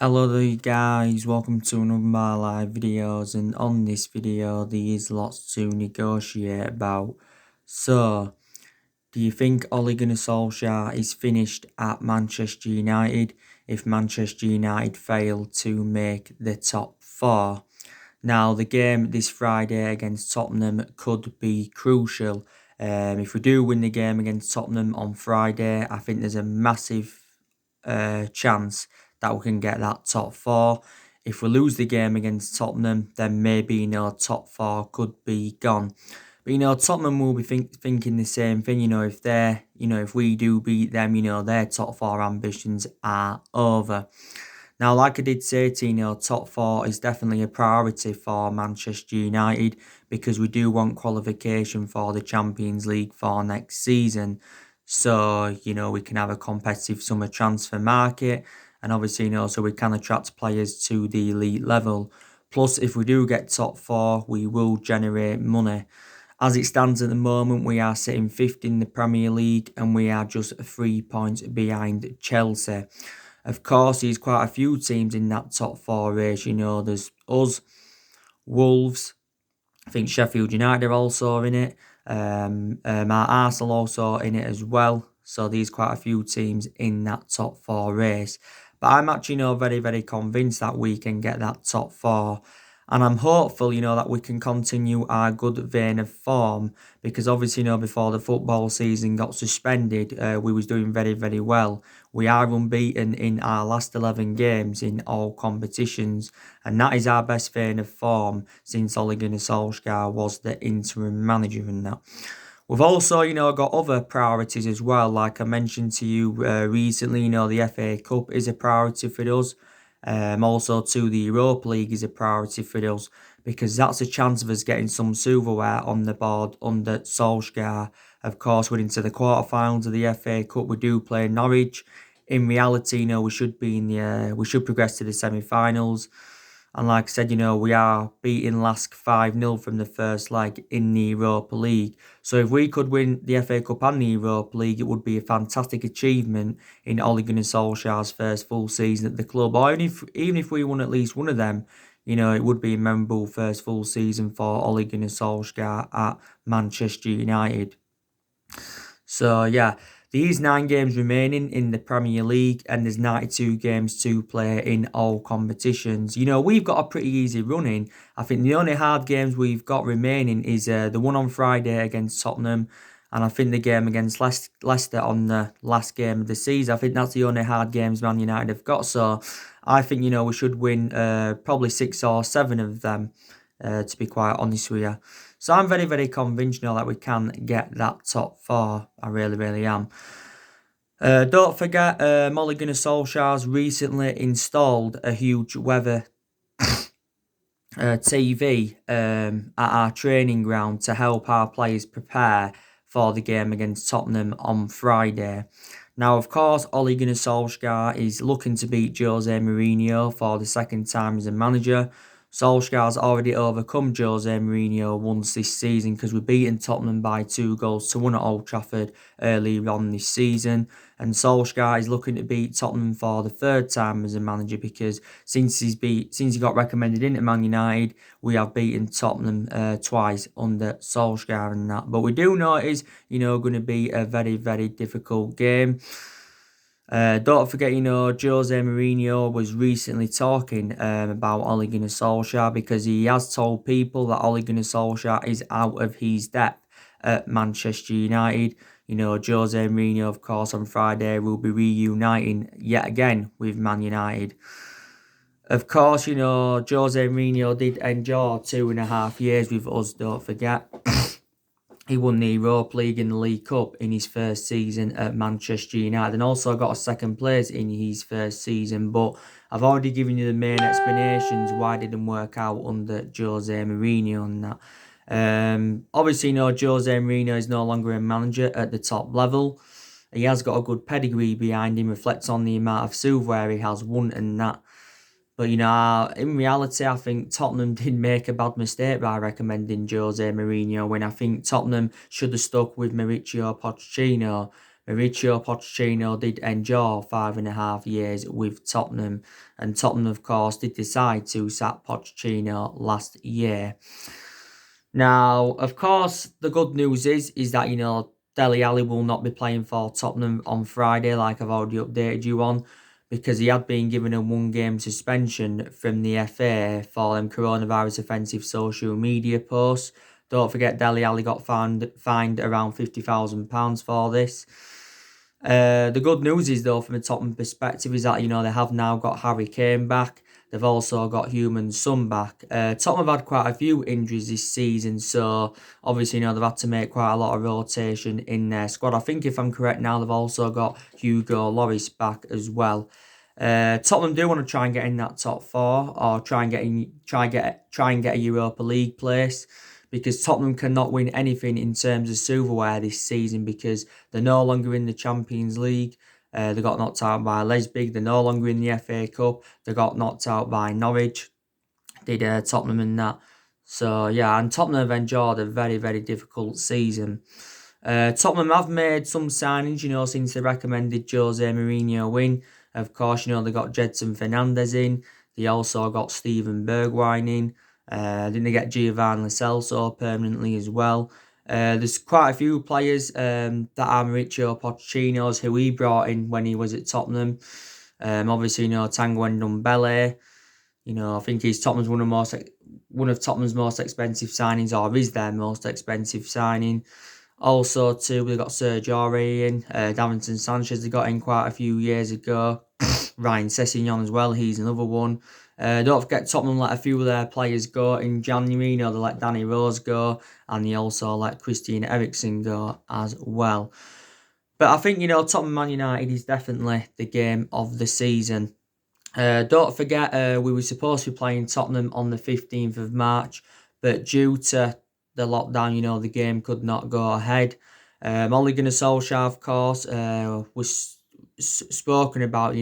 Hello there guys, welcome to another of my live videos, and on this video there is lots to negotiate about. So, do you think Ole Gunnar Solskjaer is finished at Manchester United if Manchester United fail to make the top four? Now, the game this Friday against Tottenham could be crucial. If we do win the game against Tottenham on Friday, I think there's a massive chance that we can get that top four. If we lose the game against Tottenham, then maybe top four could be gone. But Tottenham will be thinking the same thing. If we do beat them, their top four ambitions are over. Now, like I did say to top four is definitely a priority for Manchester United because we do want qualification for the Champions League for next season. So, we can have a competitive summer transfer market, and obviously, so we can attract players to the elite level. Plus, if we do get top four, we will generate money. As it stands at the moment, we are sitting fifth in the Premier League and we are just 3 points behind Chelsea. Of course, there's quite a few teams in that top four race. There's us, Wolves. I think Sheffield United are also in it. Our Arsenal also in it as well. So there's quite a few teams in that top four race. But I'm actually, very, very convinced that we can get that top four. And I'm hopeful, that we can continue our good vein of form because obviously, before the football season got suspended, we was doing very, very well. We are unbeaten in our last 11 games in all competitions, and that is our best vein of form since Ole Gunnar Solskjaer was the interim manager and that. We've also, got other priorities as well. Like I mentioned to you recently, the FA Cup is a priority for us. Also, too, the Europa League is a priority for us because that's a chance of us getting some silverware on the board under Solskjaer. Of course, we're into the quarterfinals of the FA Cup. We do play Norwich. In reality, we should be we should progress to the semi-finals. And like I said, we are beating Lask 5-0 from the first leg in the Europa League. So if we could win the FA Cup and the Europa League, it would be a fantastic achievement in Ole Gunnar Solskjaer's first full season at the club. Or even if we won at least one of them, it would be a memorable first full season for Ole Gunnar Solskjaer at Manchester United. So yeah, there's 9 games remaining in the Premier League and there's 92 games to play in all competitions. We've got a pretty easy run in. I think the only hard games we've got remaining is the one on Friday against Tottenham, and I think the game against Leicester on the last game of the season. I think that's the only hard games Man United have got. So I think, we should win probably 6 or 7 of them, to be quite honest with you. So I'm very, very convinced that we can get that top four. I really, really am. Don't forget, Ole Gunnar Solskjaer's recently installed a huge weather TV at our training ground to help our players prepare for the game against Tottenham on Friday. Now, of course, Ole Gunnar Solskjaer is looking to beat Jose Mourinho for the second time as a manager. Solskjaer's already overcome Jose Mourinho once this season because we've beaten Tottenham by 2-1 at Old Trafford earlier on this season. And Solskjaer is looking to beat Tottenham for the third time as a manager because since he got recommended into Man United, we have beaten Tottenham twice under Solskjaer and that. But we do know it is, going to be a very, very difficult game. Don't forget, Jose Mourinho was recently talking about Ole Gunnar Solskjaer because he has told people that Ole Gunnar Solskjaer is out of his depth at Manchester United. Jose Mourinho, of course, on Friday will be reuniting yet again with Man United. Of course, Jose Mourinho did endure 2.5 years with us, don't forget. He won the Europa League and the League Cup in his first season at Manchester United and also got a second place in his first season. But I've already given you the main explanations why it didn't work out under Jose Mourinho and that. Obviously, Jose Mourinho is no longer a manager at the top level. He has got a good pedigree behind him, reflects on the amount of silverware he has won and that. But, in reality, I think Tottenham did make a bad mistake by recommending Jose Mourinho when I think Tottenham should have stuck with Mauricio Pochettino Mauricio Pochettino did endure 5.5 years with Tottenham, and Tottenham, of course, did decide to sack Pochettino last year. Now, of course, the good news is that, Dele Alli will not be playing for Tottenham on Friday, like I've already updated you on, because he had been given a one-game suspension from the FA for them coronavirus offensive social media posts. Don't forget, Dele Alli got fined around £50,000 for this. The good news is, though, from a Tottenham perspective, is that, they have now got Harry Kane back. They've also got Human Son back. Tottenham have had quite a few injuries this season, so obviously, they've had to make quite a lot of rotation in their squad. I think, if I'm correct now, they've also got Hugo Lloris back as well. Tottenham do want to try and get in that top four, or try and get a Europa League place, because Tottenham cannot win anything in terms of silverware this season because they're no longer in the Champions League. They got knocked out by Leipzig. They're no longer in the FA Cup. They got knocked out by Norwich. Did Tottenham in that. So, yeah, and Tottenham have endured a very, very difficult season. Tottenham have made some signings, since they recommended Jose Mourinho win. Of course, they got Jedson Fernandez in. They also got Steven Bergwijn in. Didn't they get Giovanni Lo Celso permanently as well? There's quite a few players that are Mauricio Pochettino's who he brought in when he was at Tottenham. Obviously, Tanguy Ndombele. I think he's one of Tottenham's most expensive signings, or is their most expensive signing. Also, too, we've got Sergio Aurier in. Davinson Sanchez they got in quite a few years ago. Ryan Sessegnon as well, he's another one. Don't forget, Tottenham let a few of their players go in January. They let Danny Rose go, and they also let Christian Eriksen go as well. But I think, Tottenham Man United is definitely the game of the season. Don't forget, we were supposed to be playing Tottenham on the 15th of March, but due to the lockdown, the game could not go ahead. Ole Gunnar Solskjaer, of course, was spoken about,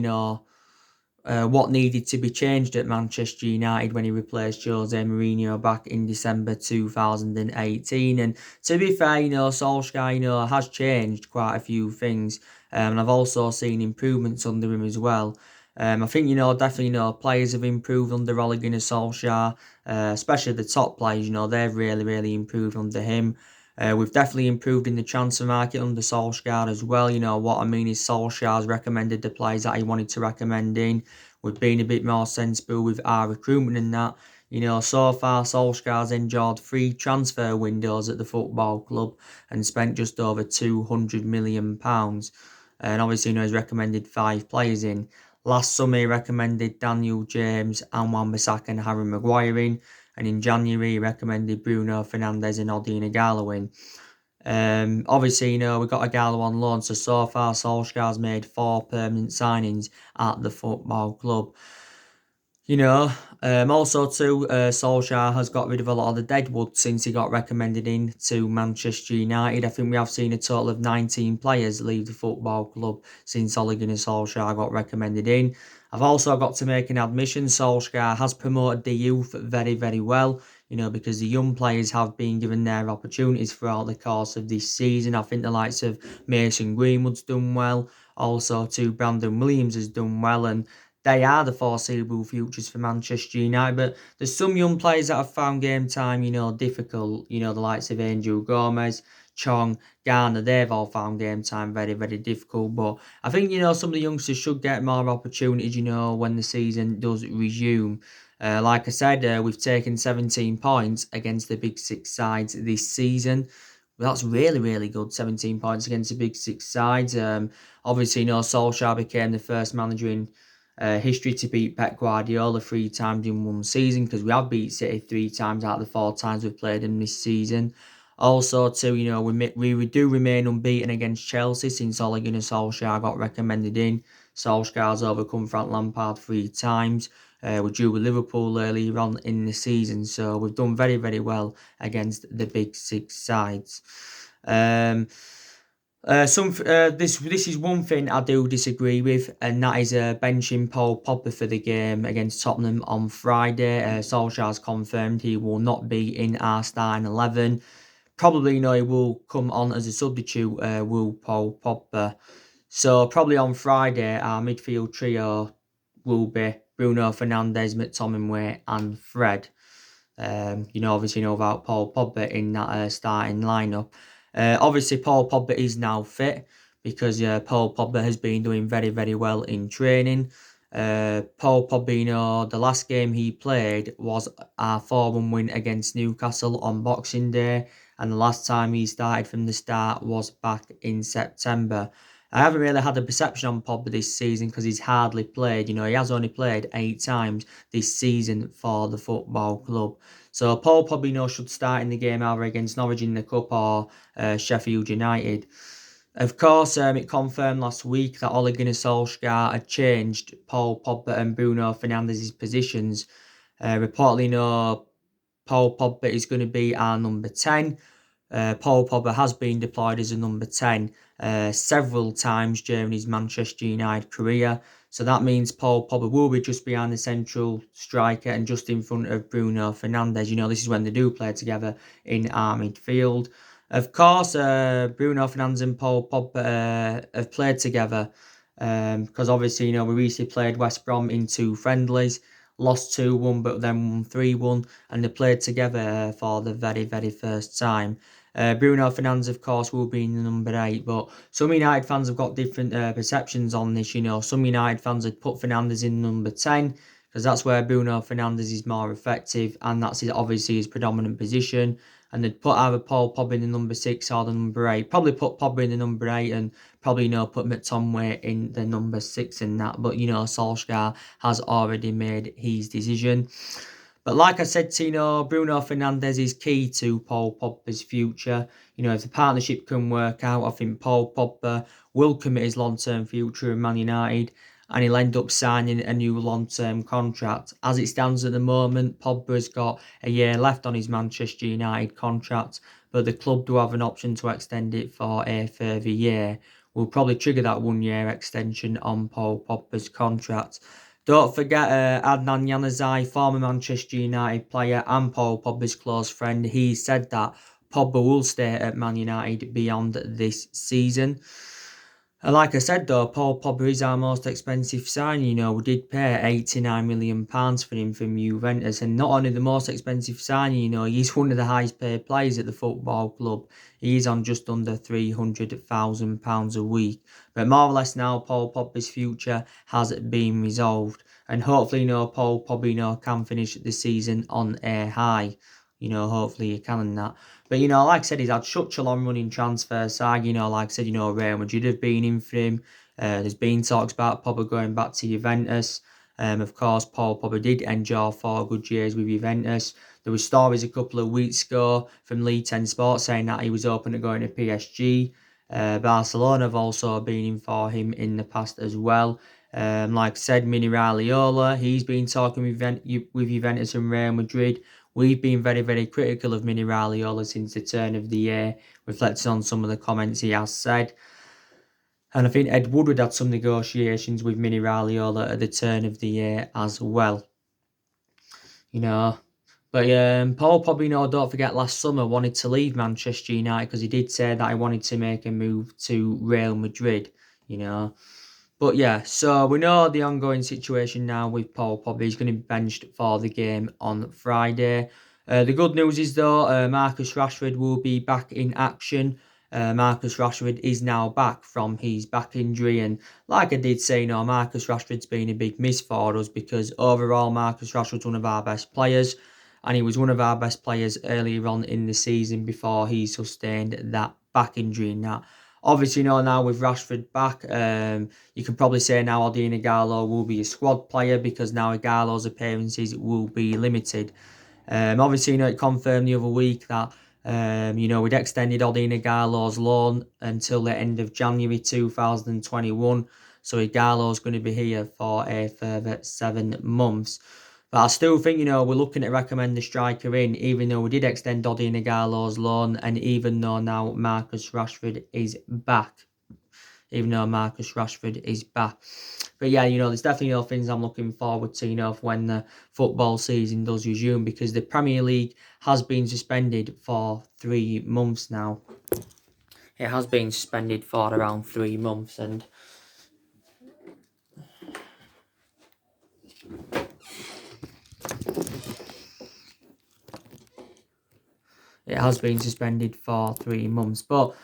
what needed to be changed at Manchester United when he replaced Jose Mourinho back in December 2018. And to be fair, Solskjaer, has changed quite a few things. And I've also seen improvements under him as well. I think, definitely, players have improved under Ole Gunnar Solskjaer, especially the top players, they've really, really improved under him. We've definitely improved in the transfer market under Solskjaer as well. What I mean is Solskjaer's recommended the players that he wanted to recommend in. We've been a bit more sensible with our recruitment and that. So far Solskjaer's enjoyed 3 transfer windows at the football club and spent just over £200 million. And obviously, he's recommended 5 players in. Last summer, he recommended Daniel James, Wan-Bissaka and Harry Maguire in. And in January, he recommended Bruno Fernandes and Odin Ighalo in. Obviously, we got Ighalo on loan. So far, Solskjaer's made 4 permanent signings at the football club. Also too, Solskjaer has got rid of a lot of the deadwood since he got recommended in to Manchester United. I think we have seen a total of 19 players leave the football club since Ole Gunnar Solskjaer got recommended in. I've also got to make an admission, Solskjaer has promoted the youth very, very well, because the young players have been given their opportunities throughout the course of this season. I think the likes of Mason Greenwood's done well, also too Brandon Williams has done well, and they are the foreseeable futures for Manchester United. But there's some young players that have found game time, difficult. The likes of Angel Gomez, Chong, Garner, they've all found game time very, very difficult. But I think, some of the youngsters should get more opportunities, when the season does resume. Like I said, we've taken 17 points against the Big Six sides this season. Well, that's really, really good, 17 points against the Big Six sides. Obviously, Solskjaer became the first manager in history to beat Pep Guardiola 3 times in one season, because we have beat City 3 times out of the 4 times we've played them this season. Also, too, we do remain unbeaten against Chelsea since Ole Gunnar Solskjaer got recommended in. Solskjaer's overcome Frank Lampard 3 times. We drew with Liverpool earlier on in the season, so we've done very, very well against the Big Six sides. This is one thing I do disagree with, and that is benching Paul Pogba for the game against Tottenham on Friday. Solskjaer's confirmed he will not be in our starting 11. probably, he will come on as a substitute, will Paul Pogba. So probably on Friday, our midfield trio will be Bruno Fernandes, McTominay and Fred. Obviously know about Paul Pogba in that starting lineup. Obviously, Paul Pogba is now fit because Paul Pogba has been doing very, very well in training. Paul Pogba, the last game he played was our 4-1 win against Newcastle on Boxing Day, and the last time he started from the start was back in September. I haven't really had a perception on Pogba this season because he's hardly played. He has only played 8 times this season for the football club. So Paul Pogba should start in the game either against Norwich in the Cup or Sheffield United. Of course, it confirmed last week that Ole Gunnar Solsjaker had changed Paul Pogba and Bruno Fernandes' positions. Reportedly, Paul Pogba is going to be our number 10. Paul Pogba has been deployed as a number 10 several times during his Manchester United career. So that means Paul Pogba will be just behind the central striker and just in front of Bruno Fernandes. This is when they do play together in our midfield. Of course, Bruno Fernandes and Paul Pogba have played together because obviously, we recently played West Brom in 2 friendlies, lost 2-1 but then won 3-1, and they played together for the very, very first time. Bruno Fernandes, of course, will be in the number 8, but some United fans have got different perceptions on this. Some United fans had put Fernandes in number 10 because that's where Bruno Fernandes is more effective and that's obviously his predominant position. And they'd put either Paul Pogba in the number 6 or the number 8. Probably put Pogba in the number 8 and probably, put McTominay in the number 6 and that. But, Solskjaer has already made his decision. But like I said, Bruno Fernandes is key to Paul Pogba's future. If the partnership can work out, I think Paul Pogba will commit his long-term future in Man United and he'll end up signing a new long-term contract. As it stands at the moment, Pogba's got a year left on his Manchester United contract, but the club do have an option to extend it for a further year. We'll probably trigger that 1-year extension on Paul Pogba's contract. Don't forget Adnan Januzaj, former Manchester United player and Paul Pogba's close friend. He said that Pogba will stay at Man United beyond this season. And like I said though, Paul Pogba is our most expensive signing. We did pay £89 million for him from Juventus, and not only the most expensive signing, he's one of the highest paid players at the football club. He's on just under £300,000 a week. But more or less now, Paul Pogba's future has been resolved, and hopefully, Paul Pogba, can finish the season on a high. Hopefully he can and that. But, like I said, he's had such a long running transfer saga. Like I said, Real Madrid have been in for him. There's been talks about Pogba going back to Juventus. Of course, Paul Pogba did enjoy 4 good years with Juventus. There were stories a couple of weeks ago from League 10 Sports saying that he was open to going to PSG. Barcelona have also been in for him in the past as well. Like I said, Mini Raiola, he's been talking with Juventus and Real Madrid. We've been very, very critical of Mini Raiola since the turn of the year, reflecting on some of the comments he has said. And I think Ed Woodward had some negotiations with Mini Raiola at the turn of the year as well. But Paul Pogba, don't forget, last summer wanted to leave Manchester United because he did say that he wanted to make a move to Real Madrid, But yeah, so we know the ongoing situation now with Paul Pogba. He's going to be benched for the game on Friday. The good news is though, Marcus Rashford will be back in action. Marcus Rashford is now back from his back injury, and like I did say, Marcus Rashford's been a big miss for us because overall Marcus Rashford's one of our best players, and he was one of our best players earlier on in the season before he sustained that back injury and that. Obviously, now with Rashford back, you can probably say now Odion Ighalo will be a squad player because now Ighalo's appearances will be limited. Obviously, it confirmed the other week that, we'd extended Odion Ighalo's loan until the end of January 2021. So Ighalo's going to be here for a further 7 months. But I still think, we're looking to recommend the striker in, even though we did extend Odion Ighalo's loan, and even though now Marcus Rashford is back. But yeah, there's definitely, things I'm looking forward to, for when the football season does resume, because the Premier League has been suspended for 3 months now. It has been suspended for around 3 months, and it has been suspended for 3 months. But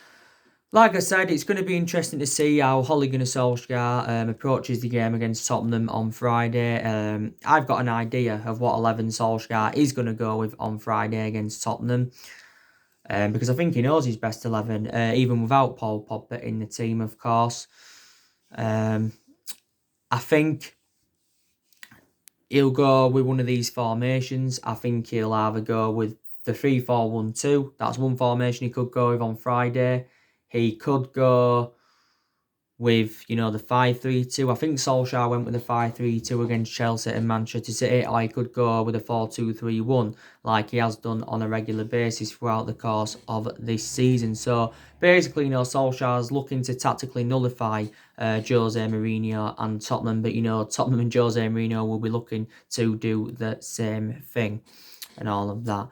like I said, it's going to be interesting to see how Ole Gunnar Solsjaker approaches the game against Tottenham on Friday. I've got an idea of what 11 Solskjaer is going to go with on Friday against Tottenham. Because I think he knows his best 11, even without Paul Pogba in the team, of course. I think he'll go with one of these formations. I think he'll either go with the 3-4-1-2. That's one formation he could go with on Friday. He could go with, the 5-3-2. I think Solskjaer went with the 5-3-2 against Chelsea and Manchester City. Or he could go with a 4-2-3-1 like he has done on a regular basis throughout the course of this season. So basically, Solskjaer's looking to tactically nullify Jose Mourinho and Tottenham. But, Tottenham and Jose Mourinho will be looking to do the same thing and all of that.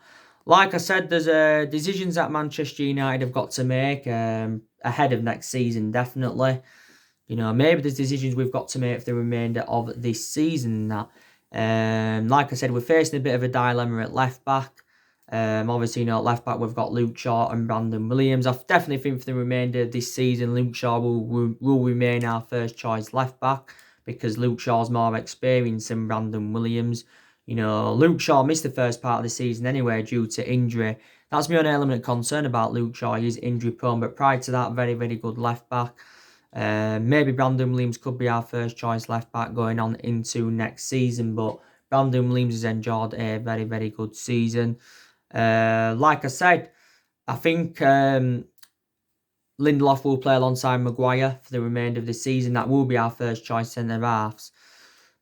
Like I said, there's decisions that Manchester United have got to make ahead of next season, definitely. Maybe there's decisions we've got to make for the remainder of this season. That, like I said, we're facing a bit of a dilemma at left back. Obviously, at left back we've got Luke Shaw and Brandon Williams. I definitely think for the remainder of this season, Luke Shaw will remain our first choice left back, because Luke Shaw's more experienced than Brandon Williams. Luke Shaw missed the first part of the season anyway due to injury. That's my only element of concern about Luke Shaw. He's injury prone, but prior to that, very, very good left back. Maybe Brandon Williams could be our first choice left back going on into next season, but Brandon Williams has enjoyed a very, very good season. Like I said, I think Lindelof will play alongside Maguire for the remainder of the season. That will be our first choice centre-halves.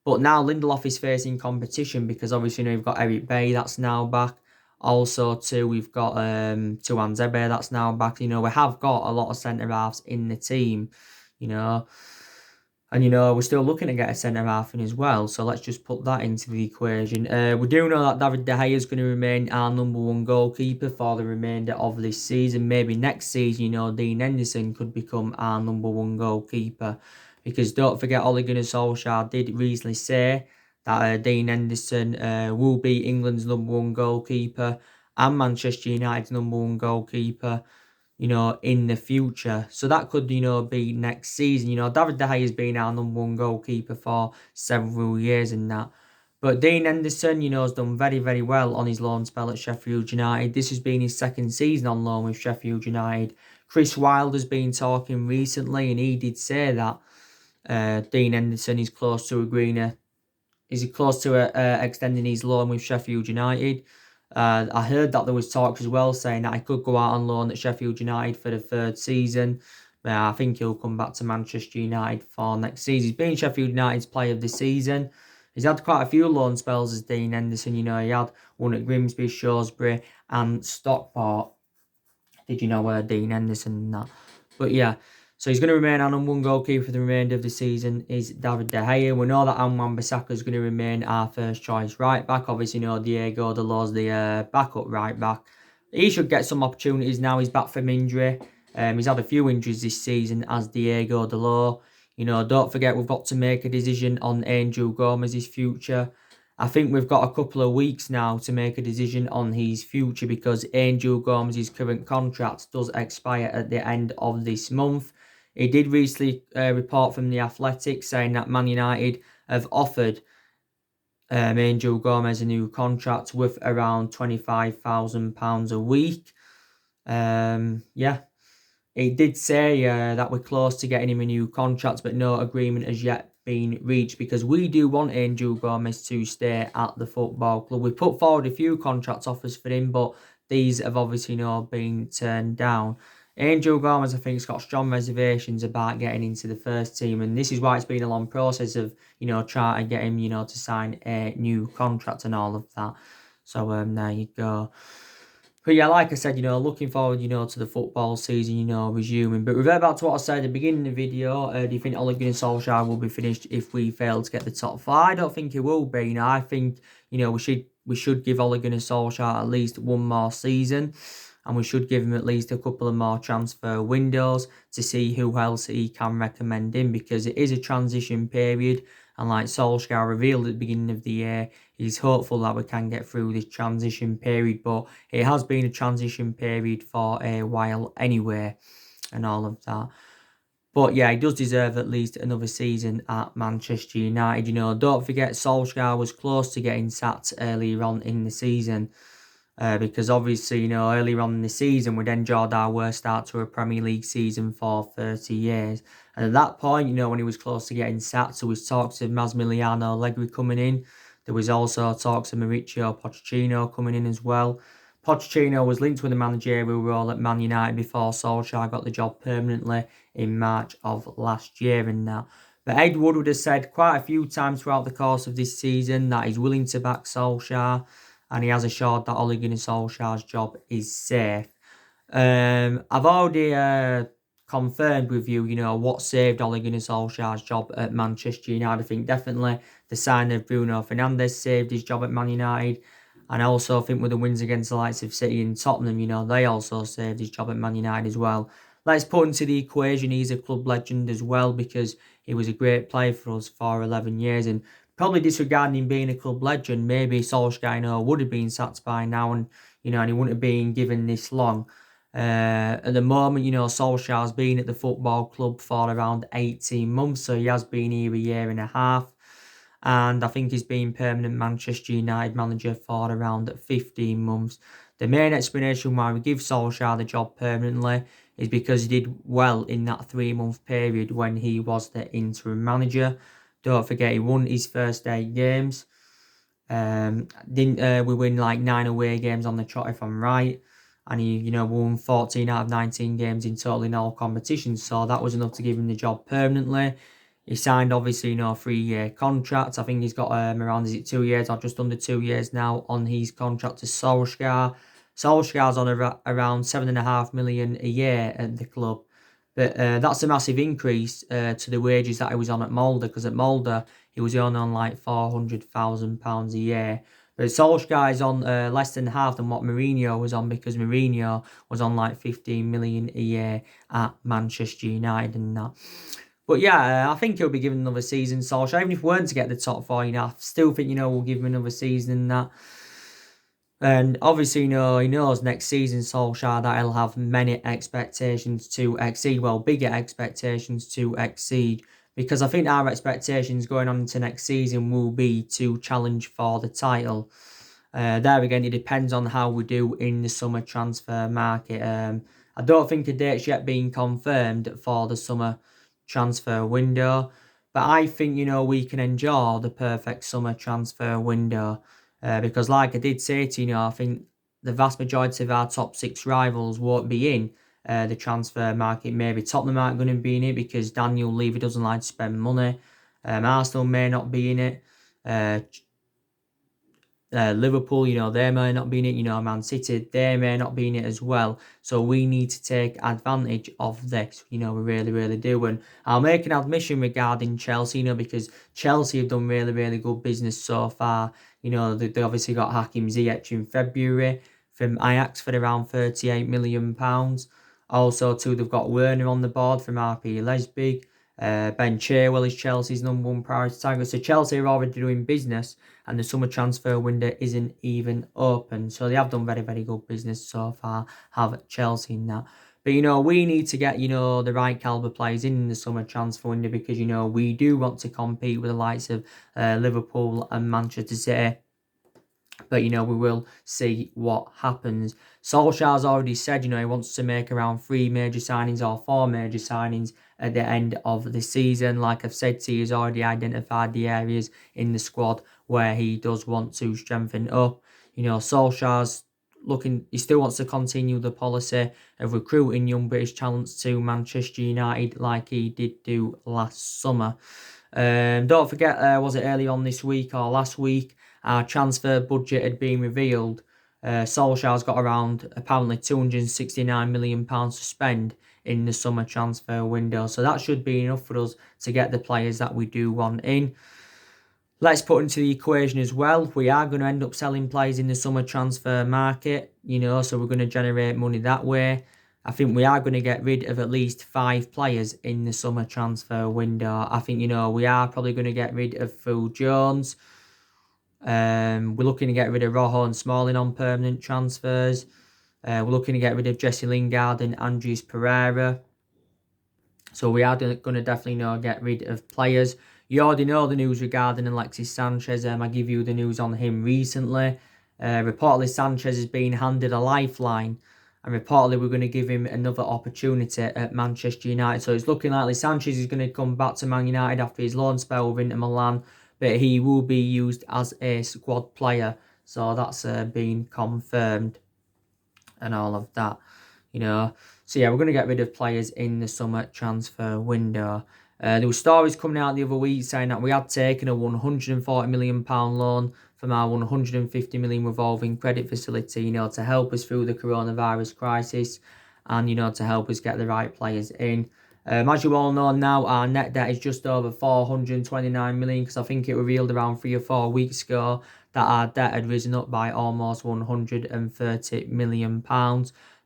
But now Lindelof is facing competition, because obviously we've got Eric Bailly that's now back. Also, too, we've got Tuan Zebe that's now back. We have got a lot of centre-halves in the team, and, we're still looking to get a centre-half in as well. So let's just put that into the equation. We do know that David De Gea is going to remain our number 1 goalkeeper for the remainder of this season. Maybe next season, Dean Henderson could become our number 1 goalkeeper. Because don't forget, Ole Gunnar Solskjaer did recently say that Dean Henderson will be England's number 1 goalkeeper and Manchester United's number 1 goalkeeper, in the future. So that could, be next season. David De Gea has been our number 1 goalkeeper for several years and that. But Dean Henderson, has done very, very well on his loan spell at Sheffield United. This has been his second season on loan with Sheffield United. Chris Wilde has been talking recently, and he did say that Dean Henderson is close to extending his loan with Sheffield United. I heard that there was talks as well saying that he could go out on loan at Sheffield United for the 3rd season. I think he'll come back to Manchester United for next season. He's been Sheffield United's player of the season. He's had quite a few loan spells as Dean Henderson. He had one at Grimsby, Shrewsbury and Stockport. Did you know Dean Henderson and that? But yeah, so he's going to remain our number 1 goalkeeper for the remainder of the season is David De Gea. We know that Wan-Bissaka is going to remain our first choice right back. Obviously, Diego Dalot's the backup right back. He should get some opportunities now. He's back from injury. He's had a few injuries this season as Diego Dalot. Don't forget we've got to make a decision on Angel Gomez's future. I think we've got a couple of weeks now to make a decision on his future, because Angel Gomez's current contract does expire at the end of this month. He did recently report from The Athletic saying that Man United have offered Angel Gomez a new contract worth around £25,000 a week. Yeah. It did say that we're close to getting him a new contract, but no agreement has yet been reached, because we do want Angel Gomez to stay at the football club. We put forward a few contract offers for him, but these have obviously not been turned down. Angel Gomez, I think, has got strong reservations about getting into the first team, and this is why it's been a long process of, trying to get him, to sign a new contract and all of that. So there you go. But yeah, like I said, looking forward, to the football season, resuming. But revert back to what I said at the beginning of the video. Do you think Ole Gunnar Solskjaer will be finished if we fail to get the top four? I don't think it will be. I think, we should give Ole Gunnar Solskjaer at least one more season. And we should give him at least a couple of more transfer windows to see who else he can recommend in, because it is a transition period. And like Solskjaer revealed at the beginning of the year, he's hopeful that we can get through this transition period. But it has been a transition period for a while anyway, and all of that. But yeah, he does deserve at least another season at Manchester United. Don't forget Solskjaer was close to getting sacked earlier on in the season. Because obviously, earlier on in the season, we'd enjoyed our worst start to a Premier League season for 30 years. And at that point, when he was close to getting sacked, there was talks of Massimiliano Allegri coming in. There was also talks of Mauricio Pochettino coming in as well. Pochettino was linked with a managerial role at Man United before Solskjaer got the job permanently in March of last year and that. But Ed Woodward has said quite a few times throughout the course of this season that he's willing to back Solskjaer, and he has assured that Ole Gunnar Solskjaer's job is safe. I've already confirmed with you, what saved Ole Gunnar Solskjaer's job at Manchester United. I think definitely the signing of Bruno Fernandes saved his job at Man United. And I also think with the wins against the likes of City and Tottenham, they also saved his job at Man United as well. Let's put into the equation he's a club legend as well, because he was a great player for us for 11 years. And probably disregarding him being a club legend, maybe Solskjaer, would have been sacked by now, and and he wouldn't have been given this long. At the moment, Solskjaer's been at the football club for around 18 months, so he has been here a year and a half. And I think he's been permanent Manchester United manager for around 15 months. The main explanation why we give Solskjaer the job permanently is because he did well in that 3-month period when he was the interim manager. Don't forget, he won his first 8 games. Didn't we win like 9 away games on the trot, if I'm right? And he, won 14 out of 19 games in total in all competitions. So that was enough to give him the job permanently. He signed, obviously, a 3-year contract. I think he's got around, is it 2 years or just under 2 years now on his contract to Solskjaer. Solskjaer's on around 7.5 million a year at the club. But that's a massive increase to the wages that he was on at Mulder, because at Mulder, he was only on like £400,000 a year. But Solskjaer is on less than half than what Mourinho was on, because Mourinho was on like 15 million a year at Manchester United and that. But yeah, I think he'll be given another season, Solskjaer. Even if we weren't to get the top four, I still think, we'll give him another season and that. And obviously, he knows next season, Solskjaer, that he'll have many expectations to exceed. Well, bigger expectations to exceed. Because I think our expectations going on into next season will be to challenge for the title. There again, it depends on how we do in the summer transfer market. I don't think a date's yet been confirmed for the summer transfer window. But I think, we can enjoy the perfect summer transfer window. Because like I did say to you, I think the vast majority of our top 6 rivals won't be in the transfer market. Maybe Tottenham aren't going to be in it because Daniel Levy doesn't like to spend money. Arsenal may not be in it. Liverpool, they may not be in it. Man City, they may not be in it as well. So we need to take advantage of this. We really, really do. And I'll make an admission regarding Chelsea, because Chelsea have done really, really good business so far. They obviously got Hakim Ziyech in February from Ajax for around £38 million. Also, too, they've got Werner on the board from RB Leipzig. Ben Chilwell is Chelsea's number 1 priority target. So Chelsea are already doing business, and the summer transfer window isn't even open. So they have done very, very good business so far, have Chelsea in that. But, we need to get, the right calibre players in the summer transfer window, because, we do want to compete with the likes of Liverpool and Manchester City. But, we will see what happens. Solskjaer's already said, he wants to make around 3 major signings or 4 major signings at the end of the season. Like I've said to you, he's already identified the areas in the squad where he does want to strengthen up. Solskjaer's he still wants to continue the policy of recruiting young British talents to Manchester United like he did do last summer. Don't forget, was it early on this week or last week, our transfer budget had been revealed. Solskjaer's got around apparently £269 million to spend in the summer transfer window. So that should be enough for us to get the players that we do want in. Let's put into the equation as well, we are going to end up selling players in the summer transfer market, so we're going to generate money that way. I think we are going to get rid of at least 5 players in the summer transfer window. I think, we are probably going to get rid of Phil Jones. We're looking to get rid of Rojo and Smalling on permanent transfers. We're looking to get rid of Jesse Lingard and Andres Pereira. So we are going to definitely get rid of players. You already know the news regarding Alexis Sanchez. I give you the news on him recently. Reportedly, Sanchez has been handed a lifeline. And reportedly, we're going to give him another opportunity at Manchester United. So it's looking likely Sanchez is going to come back to Man United after his loan spell with Inter Milan. But he will be used as a squad player. So that's been confirmed. And all of that, So yeah, we're going to get rid of players in the summer transfer window. There were stories coming out the other week saying that we had taken a £140 million loan from our £150 million revolving credit facility, to help us through the coronavirus crisis and, to help us get the right players in. As you all know now, our net debt is just over 429 million because I think it revealed around 3 or 4 weeks ago that our debt had risen up by almost £130 million.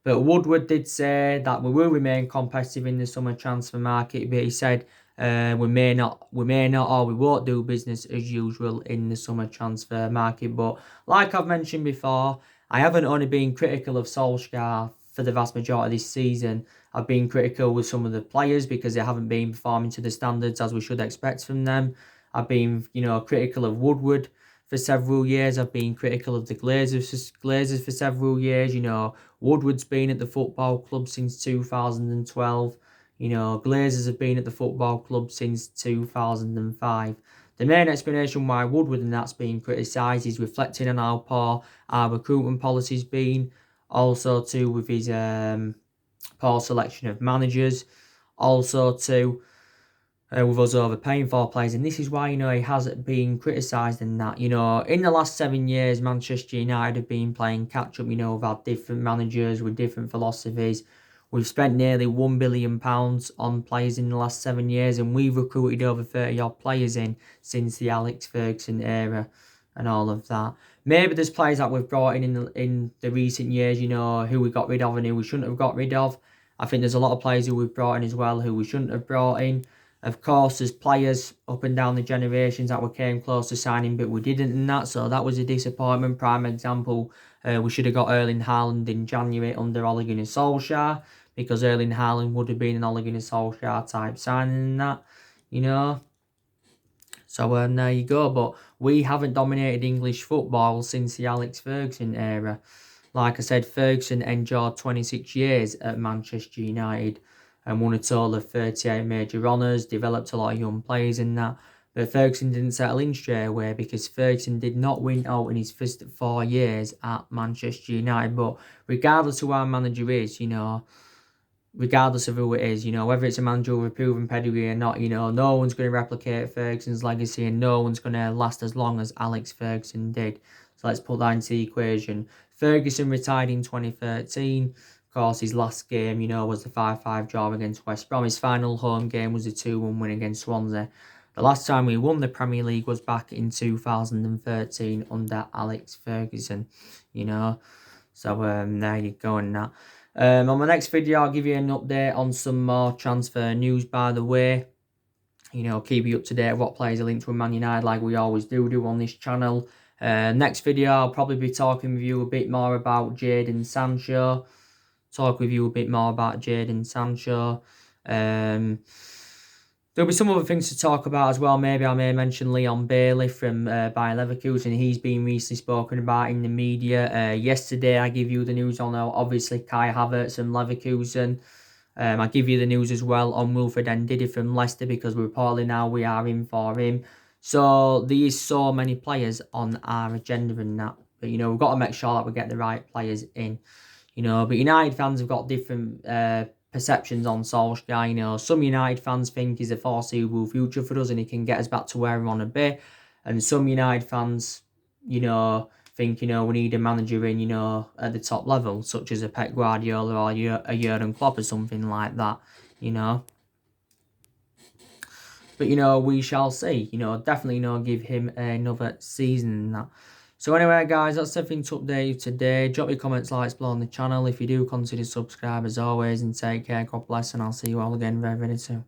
But Woodward did say that we will remain competitive in the summer transfer market, but he said we may not, or we won't do business as usual in the summer transfer market. But like I've mentioned before, I haven't only been critical of Solskjaer for the vast majority of this season. I've been critical with some of the players because they haven't been performing to the standards as we should expect from them. I've been, critical of Woodward for several years. I've been critical of the Glazers for several years. Woodward's been at the football club since 2012. Glazers have been at the football club since 2005. The main explanation why Woodward and that's being criticised is reflecting on how poor our recruitment policy's been. Also too with his poor selection of managers. Also too with us overpaying for players, and this is why he has been criticised in that. In the last 7 years, Manchester United have been playing catch up. We've had different managers with different philosophies. We've spent nearly £1 billion on players in the last 7 years, and we've recruited over 30 odd players in since the Alex Ferguson era and all of that. Maybe there's players that we've brought in the recent years, who we got rid of and who we shouldn't have got rid of. I think there's a lot of players who we've brought in as well who we shouldn't have brought in. Of course, there's players up and down the generations that we came close to signing, but we didn't in that, so that was a disappointment. Prime example, we should have got Erling Haaland in January under Ole Gunnar Solskjaer, because Erling Haaland would have been an Ole Gunnar Solskjaer type signing in that, So there you go, but we haven't dominated English football since the Alex Ferguson era. Like I said, Ferguson endured 26 years at Manchester United and won a total of 38 major honours, developed a lot of young players in that. But Ferguson didn't settle in straight away because Ferguson did not win out in his first 4 years at Manchester United. But regardless of who our manager is, regardless of who it is, whether it's a manager with a proven pedigree or not, no one's going to replicate Ferguson's legacy and no one's going to last as long as Alex Ferguson did. So let's put that into the equation. Ferguson retired in 2013. Of course, his last game, was the 5-5 draw against West Brom. His final home game was a 2-1 win against Swansea. The last time we won the Premier League was back in 2013 under Alex Ferguson, So there you go on that. On my next video, I'll give you an update on some more transfer news, by the way. Keep you up to date with what players are linked to Man United like we always do on this channel. Next video, I'll probably be talking with you a bit more about Jadon Sancho. There'll be some other things to talk about as well. Maybe I may mention Leon Bailey from Bayer Leverkusen. He's been recently spoken about in the media. Yesterday, I give you the news on, obviously, Kai Havertz and Leverkusen. I give you the news as well on Wilfred Ndidi from Leicester because reportedly now we are in for him. So there is so many players on our agenda and that. But, we've got to make sure that we get the right players in. But United fans have got different perceptions on Solskjaer. Some United fans think he's a foreseeable future for us and he can get us back to where we want to be. And some United fans, think, you know, we need a manager in, you know, at the top level, such as a Pep Guardiola or a Jurgen Klopp or something like that, you know. But, you know, we shall see. You know, definitely, you know, give him another season and that. So anyway, guys, that's everything to update you today. Drop your comments, likes below on the channel. If you do, consider subscribe as always. And take care. God bless. And I'll see you all again very, very soon.